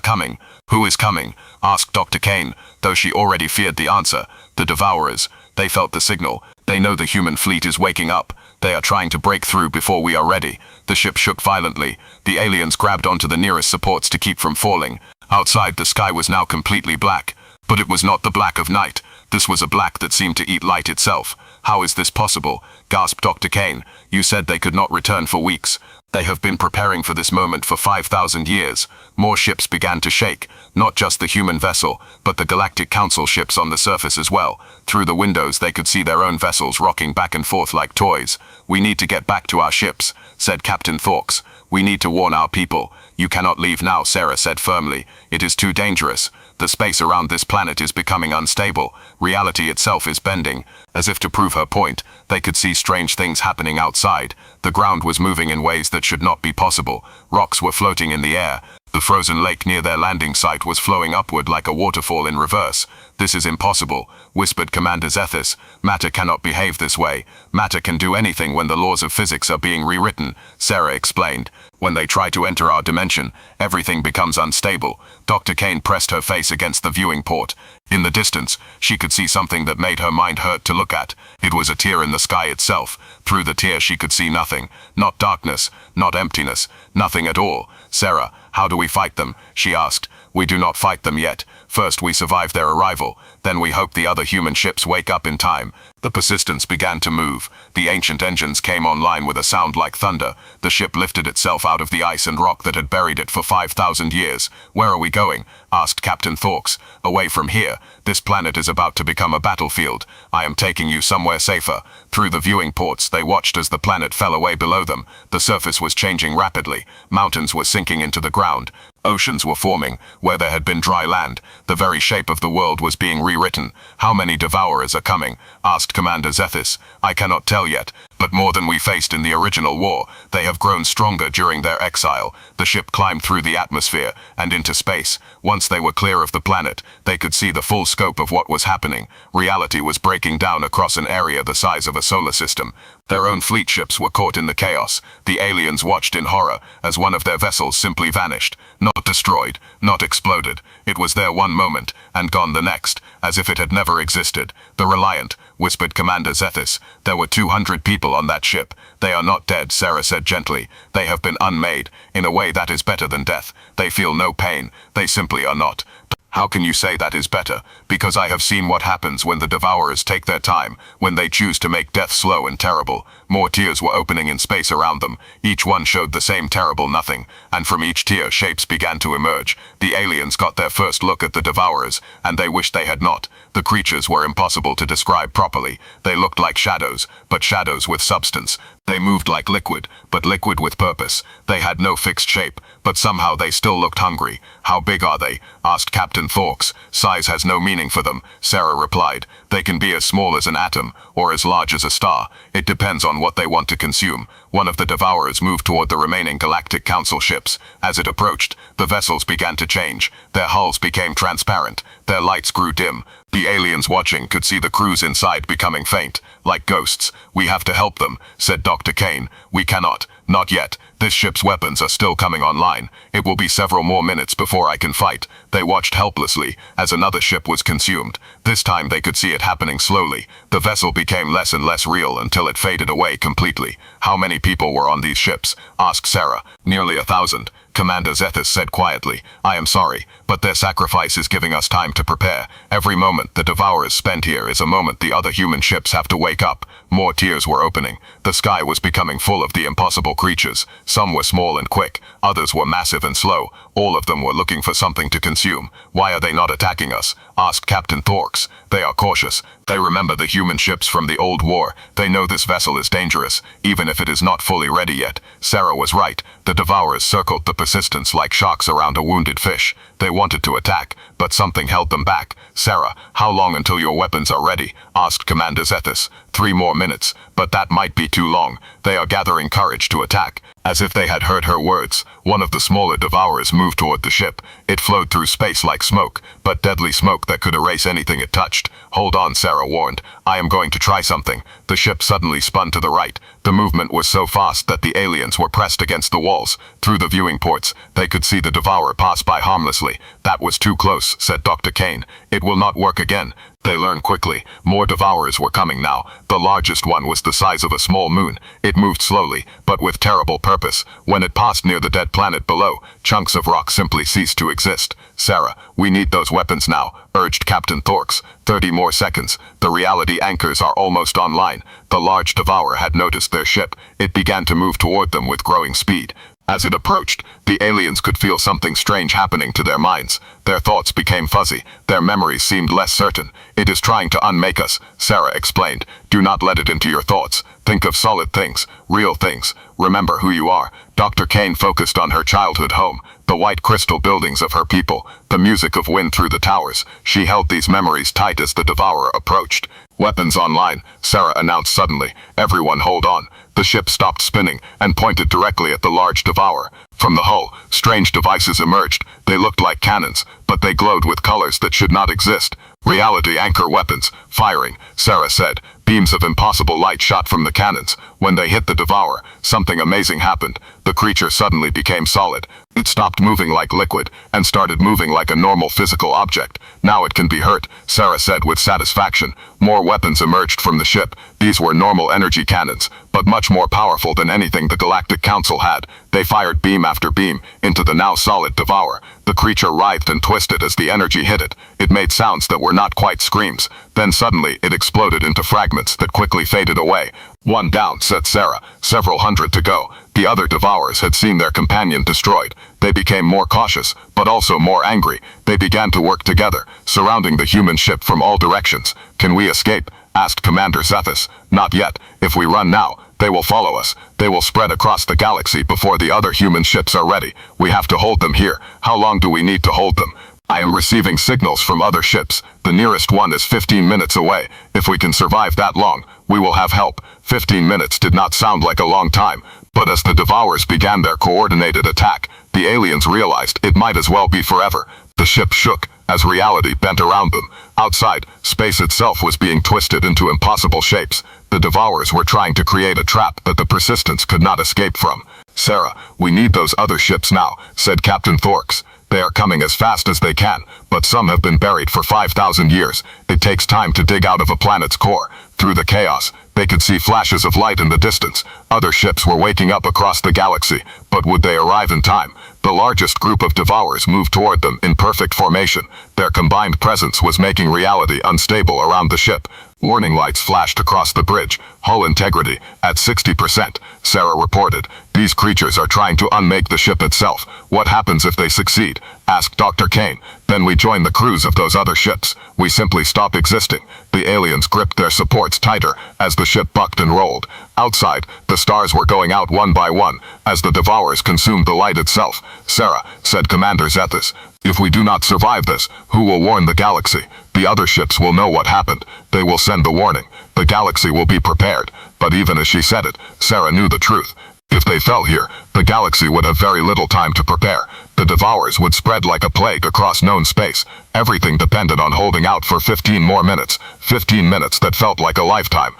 coming. Who is coming? Asked Dr. Kane, though she already feared the answer. The Devourers. They felt the signal. They know the human fleet is waking up. They are trying to break through before we are ready. The ship shook violently. The aliens grabbed onto the nearest supports to keep from falling. Outside, the sky was now completely black. But it was not the black of night. This was a black that seemed to eat light itself. How is this possible? Gasped Dr. Kane. You said they could not return for weeks. They have been preparing for this moment for 5,000 years. More ships began to shake. Not just the human vessel, but the Galactic Council ships on the surface as well. Through the windows they could see their own vessels rocking back and forth like toys. We need to get back to our ships, said Captain Thorks. We need to warn our people. You cannot leave now, Sarah said firmly. It is too dangerous. The space around this planet is becoming unstable. Reality itself is bending. As if to prove her point, they could see strange things happening outside. The ground was moving in ways that should not be possible. Rocks were floating in the air. The frozen lake near their landing site was flowing upward like a waterfall in reverse. This is impossible, whispered Commander Zethus. Matter cannot behave this way. Matter can do anything when the laws of physics are being rewritten, Sarah explained. When they try to enter our dimension, everything becomes unstable. Dr. Kane pressed her face against the viewing port. In the distance, she could see something that made her mind hurt to look at. It was a tear in the sky itself. Through the tear she could see nothing. Not darkness, not emptiness, nothing at all. Sarah, how do we fight them? She asked. We do not fight them yet. First we survive their arrival. Then we hope the other human ships wake up in time. The Persistence began to move. The ancient engines came online with a sound like thunder. The ship lifted itself out of the ice and rock that had buried it for 5,000 years. Where are we going? Asked Captain Thorks. Away from here. This planet is about to become a battlefield. I am taking you somewhere safer. Through the viewing ports, they watched as the planet fell away below them. The surface was changing rapidly. Mountains were sinking into the ground. Oceans were forming, where there had been dry land. The very shape of the world was being rewritten. How many Devourers are coming? Asked Commander Zethus. I cannot tell yet, but more than we faced in the original war. They have grown stronger during their exile. The ship climbed through the atmosphere and into space. Once they were clear of the planet, they could see the full scope of what was happening. Reality was breaking down across an area the size of a solar system. Their own fleet ships were caught in the chaos. The aliens watched in horror as one of their vessels simply vanished. Not destroyed, not exploded. It was there one moment, and gone the next, as if it had never existed. The Reliant, whispered Commander Zethus. There were 200 people on that ship. They are not dead, Sarah said gently. They have been unmade, in a way that is better than death. They feel no pain. They simply are not. How can you say that is better? Because I have seen what happens when the Devourers take their time, when they choose to make death slow and terrible. More tears were opening in space around them. Each one showed the same terrible nothing, and from each tear shapes began to emerge. The aliens got their first look at the Devourers, and they wished they had not. The creatures were impossible to describe properly. They looked like shadows, but shadows with substance. They moved like liquid, but liquid with purpose. They had no fixed shape, but somehow they still looked hungry. How big are they? Asked Captain Thorks. Size has no meaning for them, Sarah replied. They can be as small as an atom, or as large as a star. It depends on what they want to consume. One of the Devourers moved toward the remaining Galactic Council ships. As it approached, the vessels began to change. Their hulls became transparent. Their lights grew dim. The aliens watching could see the crews inside becoming faint, like ghosts. We have to help them, said Dr. Kane. We cannot. Not yet. This ship's weapons are still coming online. It will be several more minutes before I can fight. They watched helplessly as another ship was consumed. This time they could see it happening slowly. The vessel became less and less real until it faded away completely. How many people were on these ships? Asked Sarah. Nearly 1,000. Commander Zethus said quietly. I am sorry, but their sacrifice is giving us time to prepare. Every moment the Devourers spend here is a moment the other human ships have to wake up. More tiers were opening. The sky was becoming full of the impossible creatures. Some were small and quick, others were massive and slow. All of them were looking for something to consume. Why are they not attacking us? Asked Captain Thorks. They are cautious. They remember the human ships from the old war. They know this vessel is dangerous, even if it is not fully ready yet. Sarah was right. The Devourers circled the Persistence like sharks around a wounded fish. They wanted to attack, but something held them back. Sarah, how long until your weapons are ready? Asked Commander Zethus. 3 more minutes, but that might be too long. They are gathering courage to attack. As if they had heard her words, one of the smaller Devourers moved toward the ship. It flowed through space like smoke, but deadly smoke that could erase anything it touched. Hold on, Sarah warned. I am going to try something. The ship suddenly spun to the right. The movement was so fast that the aliens were pressed against the walls. Through the viewing ports, they could see the Devourer pass by harmlessly. That was too close, said Dr. Kane. It will not work again. They learned quickly. More Devourers were coming now. The largest one was the size of a small moon. It moved slowly, but with terrible purpose. When it passed near the dead planet below, chunks of rock simply ceased to exist. Sarah, we need those weapons now, urged Captain Thorks. 30 more seconds. The reality anchors are almost online. The large Devourer had noticed their ship. It began to move toward them with growing speed. As it approached, the aliens could feel something strange happening to their minds. Their thoughts became fuzzy. Their memories seemed less certain. It is trying to unmake us, Sarah explained. Do not let it into your thoughts. Think of solid things, real things. Remember who you are. Dr. Kane focused on her childhood home, the white crystal buildings of her people, the music of wind through the towers. She held these memories tight as the Devourer approached. Weapons online, Sarah announced suddenly. Everyone hold on. The ship stopped spinning and pointed directly at the large Devourer. From the hull, strange devices emerged. They looked like cannons, but they glowed with colors that should not exist. Reality anchor weapons, firing, Sarah said. Beams of impossible light shot from the cannons. When they hit the Devourer, something amazing happened. The creature suddenly became solid. It stopped moving like liquid and started moving like a normal physical object. Now it can be hurt, Sarah said with satisfaction. More weapons emerged from the ship. These were normal energy cannons, but much more powerful than anything the Galactic Council had. They fired beam after beam into the now solid Devourer. The creature writhed and twisted as the energy hit it. It made sounds that were not quite screams. Then suddenly it exploded into fragments that quickly faded away. One down, said Sarah. Several hundred to go. The other Devourers had seen their companion destroyed. They became more cautious, but also more angry. They began to work together, surrounding the human ship from all directions. Can we escape? Asked Commander Zethus. Not yet. If we run now, they will follow us. They will spread across the galaxy before the other human ships are ready. We have to hold them here. How long do we need to hold them? I am receiving signals from other ships. The nearest one is 15 minutes away. If we can survive that long, we will have help. 15 minutes did not sound like a long time, but as the Devourers began their coordinated attack, the aliens realized it might as well be forever. The ship shook as reality bent around them. Outside, space itself was being twisted into impossible shapes. The Devourers were trying to create a trap that the Persistence could not escape from. Sarah, we need those other ships now, said Captain Thorks. They are coming as fast as they can, but some have been buried for 5,000 years. It takes time to dig out of a planet's core. Through the chaos, they could see flashes of light in the distance. Other ships were waking up across the galaxy, but would they arrive in time? The largest group of Devourers moved toward them in perfect formation. Their combined presence was making reality unstable around the ship. Warning lights flashed across the bridge. Hull integrity at 60%, Sarah reported. These creatures are trying to unmake the ship itself. What happens if they succeed? Asked Dr. Kane. Then we join the crews of those other ships. We simply stop existing. The aliens gripped their supports tighter as the ship bucked and rolled. Outside, the stars were going out one by one as the Devourers consumed the light itself. Sarah, said Commander Zethus, if we do not survive this, who will warn the galaxy? The other ships will know what happened. They will send the warning. The galaxy will be prepared. But even as she said it, Sarah knew the truth. If they fell here, the galaxy would have very little time to prepare. The Devourers would spread like a plague across known space. Everything depended on holding out for 15 more minutes. 15 minutes that felt like a lifetime.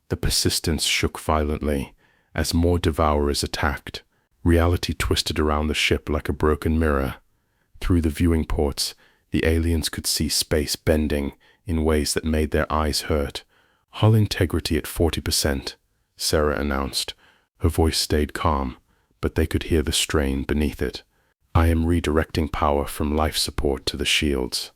The Persistence shook violently as more Devourers attacked. Reality twisted around the ship like a broken mirror. Through the viewing ports, the aliens could see space bending in ways that made their eyes hurt. Hull integrity at 40%, Sarah announced. Her voice stayed calm, but they could hear the strain beneath it. I am redirecting power from life support to the shields.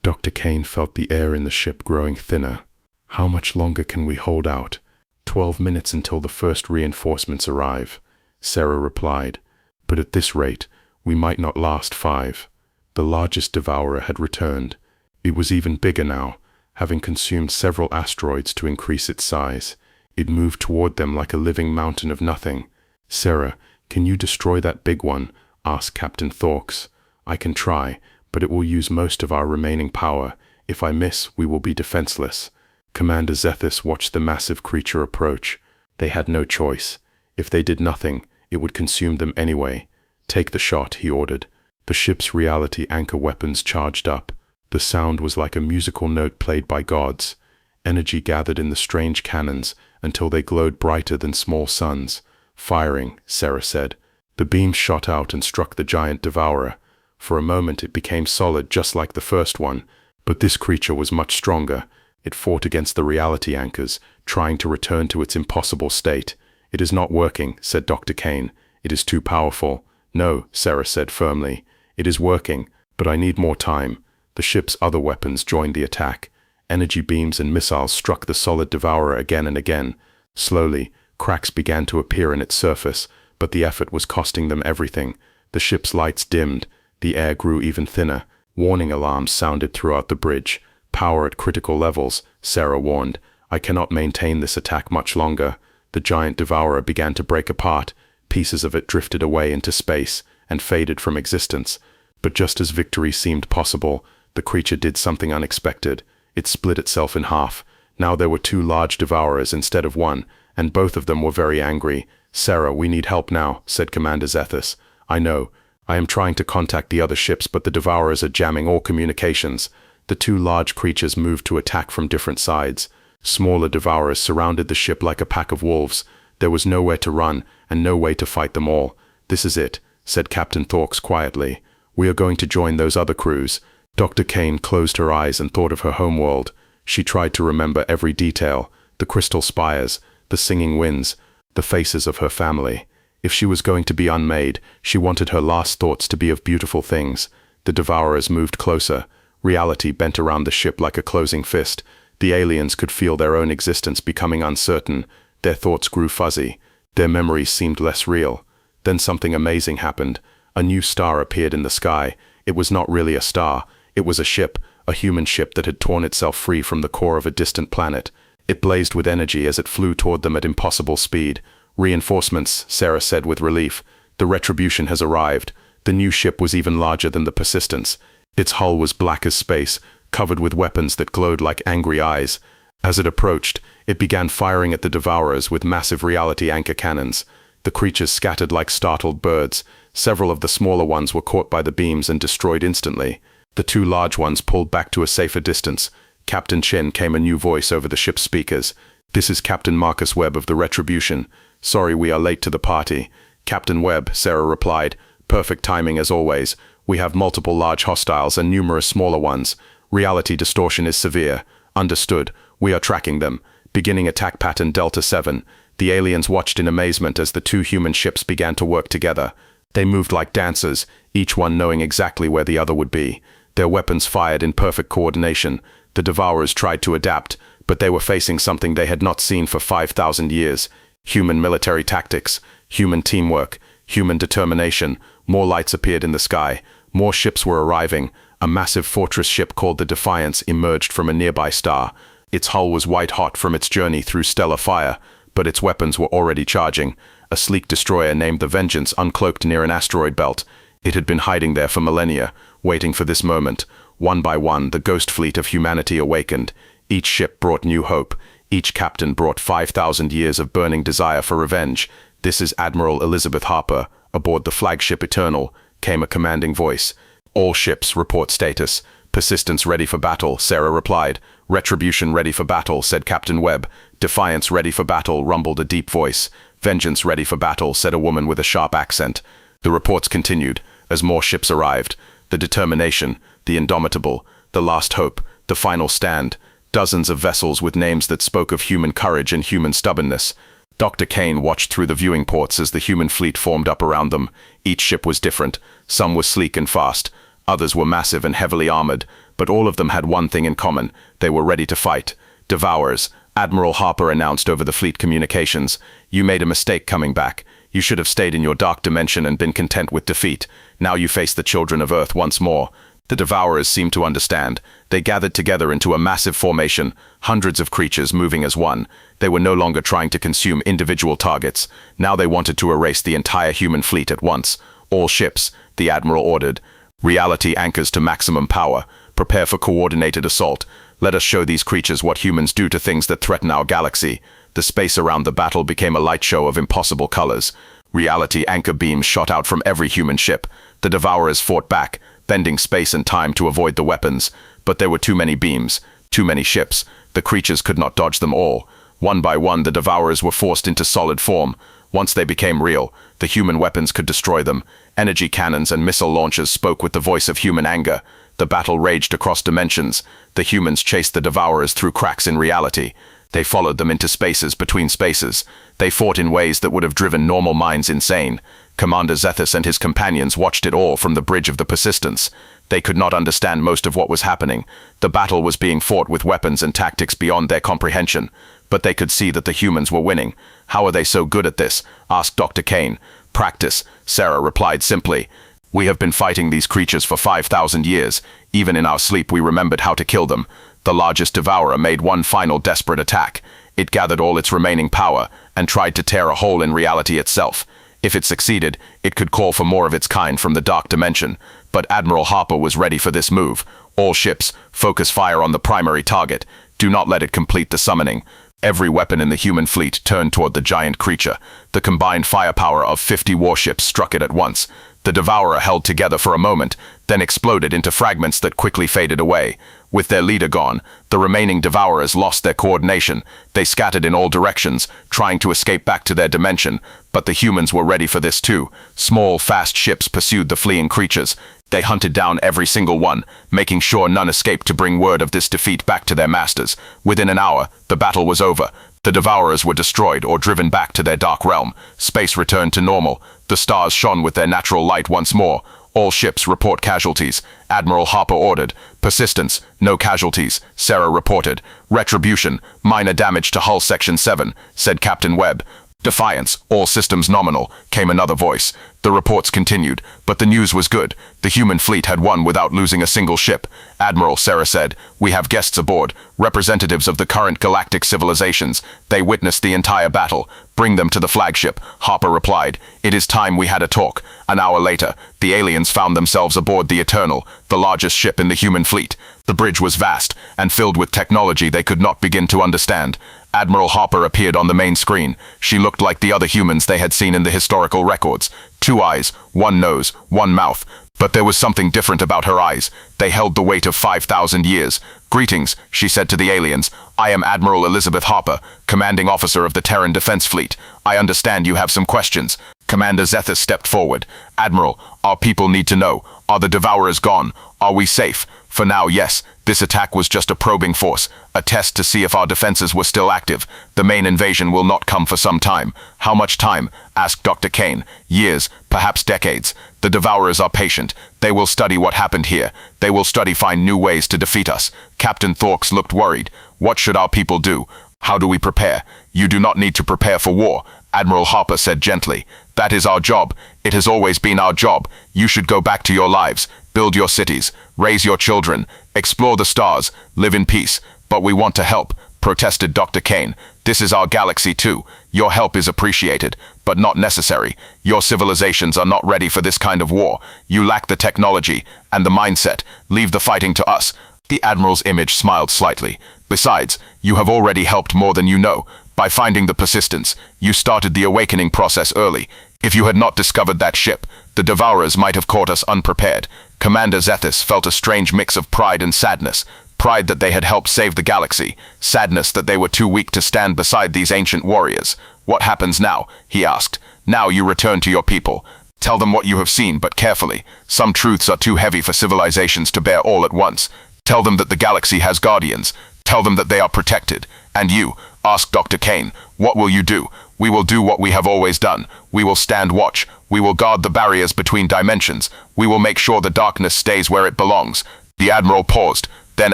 Dr. Kane felt the air in the ship growing thinner. How much longer can we hold out? 12 minutes until the first reinforcements arrive, Sarah replied. But at this rate, we might not last 5. The largest devourer had returned. It was even bigger now, having consumed several asteroids to increase its size. It moved toward them like a living mountain of nothing. Sarah, can you destroy that big one? Asked Captain Thorks. I can try, but it will use most of our remaining power. If I miss, we will be defenseless. Commander Zethus watched the massive creature approach. They had no choice. If they did nothing, it would consume them anyway. Take the shot, he ordered. The ship's reality anchor weapons charged up. The sound was like a musical note played by gods. Energy gathered in the strange cannons until they glowed brighter than small suns. Firing, Sarah said. The beams shot out and struck the giant devourer. For a moment it became solid just like the first one, but this creature was much stronger. It fought against the reality anchors, trying to return to its impossible state. It is not working, said Dr. Kane. It is too powerful. No, Sarah said firmly. It is working, but I need more time. The ship's other weapons joined the attack. Energy beams and missiles struck the solid devourer again and again. Slowly, cracks began to appear in its surface, but the effort was costing them everything. The ship's lights dimmed. The air grew even thinner. Warning alarms sounded throughout the bridge. Power at critical levels, Sarah warned. I cannot maintain this attack much longer. The giant devourer began to break apart. Pieces of it drifted away into space and faded from existence. But just as victory seemed possible, the creature did something unexpected. It split itself in half. Now there were 2 large devourers instead of 1, and both of them were very angry. Sarah, we need help now, said Commander Zethus. I know. I am trying to contact the other ships, but the devourers are jamming all communications. The 2 large creatures moved to attack from different sides. Smaller devourers surrounded the ship like a pack of wolves. There was nowhere to run, and no way to fight them all. This is it, said Captain Thorks quietly. We are going to join those other crews. Dr. Kane closed her eyes and thought of her homeworld. She tried to remember every detail, the crystal spires, the singing winds, the faces of her family. If she was going to be unmade, she wanted her last thoughts to be of beautiful things. The devourers moved closer. Reality bent around the ship like a closing fist. The aliens could feel their own existence becoming uncertain. Their thoughts grew fuzzy. Their memories seemed less real. Then something amazing happened. A new star appeared in the sky. It was not really a star. It was a ship, a human ship that had torn itself free from the core of a distant planet. It blazed with energy as it flew toward them at impossible speed. Reinforcements, Sarah said with relief. The Retribution has arrived. The new ship was even larger than the Persistence. Its hull was black as space, covered with weapons that glowed like angry eyes. As it approached, it began firing at the Devourers with massive reality anchor cannons. The creatures scattered like startled birds. Several of the smaller ones were caught by the beams and destroyed instantly. The 2 large ones pulled back to a safer distance. Captain Chen came a new voice over the ship's speakers. This is Captain Marcus Webb of the Retribution. Sorry we are late to the party. Captain Webb, Sarah replied. Perfect timing as always. We have multiple large hostiles and numerous smaller ones. Reality distortion is severe. Understood. We are tracking them. Beginning attack pattern Delta 7. The aliens watched in amazement as the 2 human ships began to work together. They moved like dancers, each one knowing exactly where the other would be. Their weapons fired in perfect coordination. The Devourers tried to adapt, but they were facing something they had not seen for 5,000 years. Human military tactics, human teamwork, human determination. More lights appeared in the sky. More ships were arriving. A massive fortress ship called the Defiance emerged from a nearby star. Its hull was white-hot from its journey through stellar fire, but its weapons were already charging. A sleek destroyer named the Vengeance uncloaked near an asteroid belt. It had been hiding there for millennia, waiting for this moment. One by one, the ghost fleet of humanity awakened. Each ship brought new hope. Each captain brought 5,000 years of burning desire for revenge. This is Admiral Elizabeth Harper. Aboard the flagship Eternal came a commanding voice. All ships report status. Persistence ready for battle, Sarah replied. Retribution ready for battle, said Captain Webb. Defiance ready for battle, rumbled a deep voice. Vengeance ready for battle, said a woman with a sharp accent. The reports continued as more ships arrived. The determination, the indomitable, the last hope, the final stand. Dozens of vessels with names that spoke of human courage and human stubbornness. Dr. Kane watched through the viewing ports as the human fleet formed up around them. Each ship was different. Some were sleek and fast. Others were massive and heavily armored. But all of them had one thing in common. They were ready to fight. Devourers. Admiral Harper announced over the fleet communications. You made a mistake coming back. You should have stayed in your dark dimension and been content with defeat. Now you face the children of Earth once more. The Devourers seemed to understand. They gathered together into a massive formation, hundreds of creatures moving as one. They were no longer trying to consume individual targets. Now they wanted to erase the entire human fleet at once. All ships, the Admiral ordered. Reality anchors to maximum power. Prepare for coordinated assault. Let us show these creatures what humans do to things that threaten our galaxy. The space around the battle became a light show of impossible colors. Reality anchor beams shot out from every human ship. The Devourers fought back, bending space and time to avoid the weapons. But there were too many beams, too many ships. The creatures could not dodge them all. One by one, the Devourers were forced into solid form. Once they became real, the human weapons could destroy them. Energy cannons and missile launchers spoke with the voice of human anger. The battle raged across dimensions. The humans chased the Devourers through cracks in reality. They followed them into spaces between spaces. They fought in ways that would have driven normal minds insane. Commander Zethus and his companions watched it all from the bridge of the Persistence. They could not understand most of what was happening. The battle was being fought with weapons and tactics beyond their comprehension. But they could see that the humans were winning. How are they so good at this? Asked Dr. Kane. Practice, Sarah replied simply. We have been fighting these creatures for 5,000 years. Even in our sleep we remembered how to kill them. The largest Devourer made one final desperate attack. It gathered all its remaining power and tried to tear a hole in reality itself. If it succeeded, it could call for more of its kind from the dark dimension. But Admiral Harper was ready for this move. All ships, focus fire on the primary target. Do not let it complete the summoning. Every weapon in the human fleet turned toward the giant creature. The combined firepower of 50 warships struck it at once. The Devourer held together for a moment, then exploded into fragments that quickly faded away. With their leader gone, the remaining Devourers lost their coordination. They scattered in all directions, trying to escape back to their dimension. But the humans were ready for this too. Small, fast ships pursued the fleeing creatures. They hunted down every single one, making sure none escaped to bring word of this defeat back to their masters. Within an hour, the battle was over. The Devourers were destroyed or driven back to their dark realm. Space returned to normal. The stars shone with their natural light once more. All ships report casualties. Admiral Harper ordered. Persistence, no casualties, Sarah reported. Retribution, minor damage to hull section 7, said Captain Webb. Defiance, all systems nominal, came another voice. The reports continued, but the news was good. The human fleet had won without losing a single ship. Admiral, Sarah said, we have guests aboard, representatives of the current galactic civilizations. They witnessed the entire battle. Bring them to the flagship, Harper replied. It is time we had a talk. An hour later, the aliens found themselves aboard the Eternal, the largest ship in the human fleet. The bridge was vast and filled with technology they could not begin to understand. Admiral Harper appeared on the main screen. She looked like the other humans they had seen in the historical records. 2 eyes, 1 nose, 1 mouth. But there was something different about her eyes. They held the weight of 5,000 years. Greetings, she said to the aliens. I am Admiral Elizabeth Harper, commanding officer of the Terran Defense Fleet. I understand you have some questions. Commander Zethus stepped forward. Admiral, our people need to know. Are the Devourers gone? Are we safe? For now, yes. This attack was just a probing force, a test to see if our defenses were still active. The main invasion will not come for some time. How much time? Asked Dr. Kane. Years, perhaps decades. The Devourers are patient. They will study what happened here. They will find new ways to defeat us. Captain Thorks looked worried. What should our people do? How do we prepare? You do not need to prepare for war, Admiral Harper said gently. That is our job. It has always been our job. You should go back to your lives, build your cities, raise your children, explore the stars, live in peace. But we want to help, protested Dr. Kane. This is our galaxy too. Your help is appreciated, but not necessary. Your civilizations are not ready for this kind of war. You lack the technology and the mindset. Leave the fighting to us. The Admiral's image smiled slightly. Besides, you have already helped more than you know. By finding the Persistence, you started the awakening process early. If you had not discovered that ship, the Devourers might have caught us unprepared. Commander Zethus felt a strange mix of pride and sadness. Pride that they had helped save the galaxy. Sadness that they were too weak to stand beside these ancient warriors. What happens now? He asked. Now you return to your people. Tell them what you have seen, but carefully. Some truths are too heavy for civilizations to bear all at once. Tell them that the galaxy has guardians. Tell them that they are protected. And you, asked Dr. Kane, what will you do? We will do what we have always done. We will stand watch. We will guard the barriers between dimensions. We will make sure the darkness stays where it belongs." The Admiral paused, then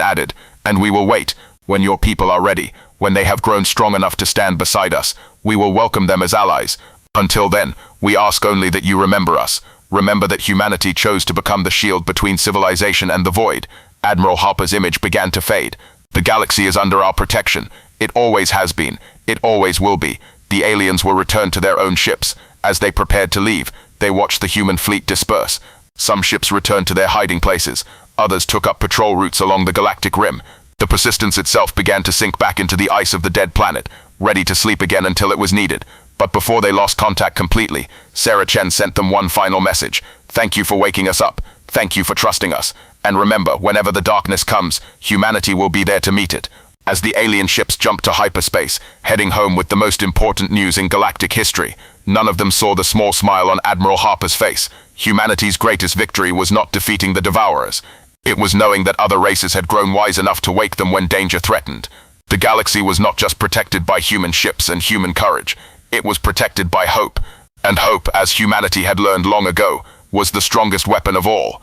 added, "And we will wait. When your people are ready, when they have grown strong enough to stand beside us, we will welcome them as allies. Until then, we ask only that you remember us. Remember that humanity chose to become the shield between civilization and the void." Admiral Harper's image began to fade. "The galaxy is under our protection. It always has been. It always will be." The aliens were returned to their own ships. As they prepared to leave, they watched the human fleet disperse. Some ships returned to their hiding places. Others took up patrol routes along the galactic rim. The Persistence itself began to sink back into the ice of the dead planet, ready to sleep again until it was needed. But before they lost contact completely, Sarah Chen sent them one final message. "Thank you for waking us up. Thank you for trusting us. And remember, whenever the darkness comes, humanity will be there to meet it." As the alien ships jumped to hyperspace, heading home with the most important news in galactic history, none of them saw the small smile on Admiral Harper's face. Humanity's greatest victory was not defeating the Devourers. It was knowing that other races had grown wise enough to wake them when danger threatened. The galaxy was not just protected by human ships and human courage. It was protected by hope. And hope, as humanity had learned long ago, was the strongest weapon of all.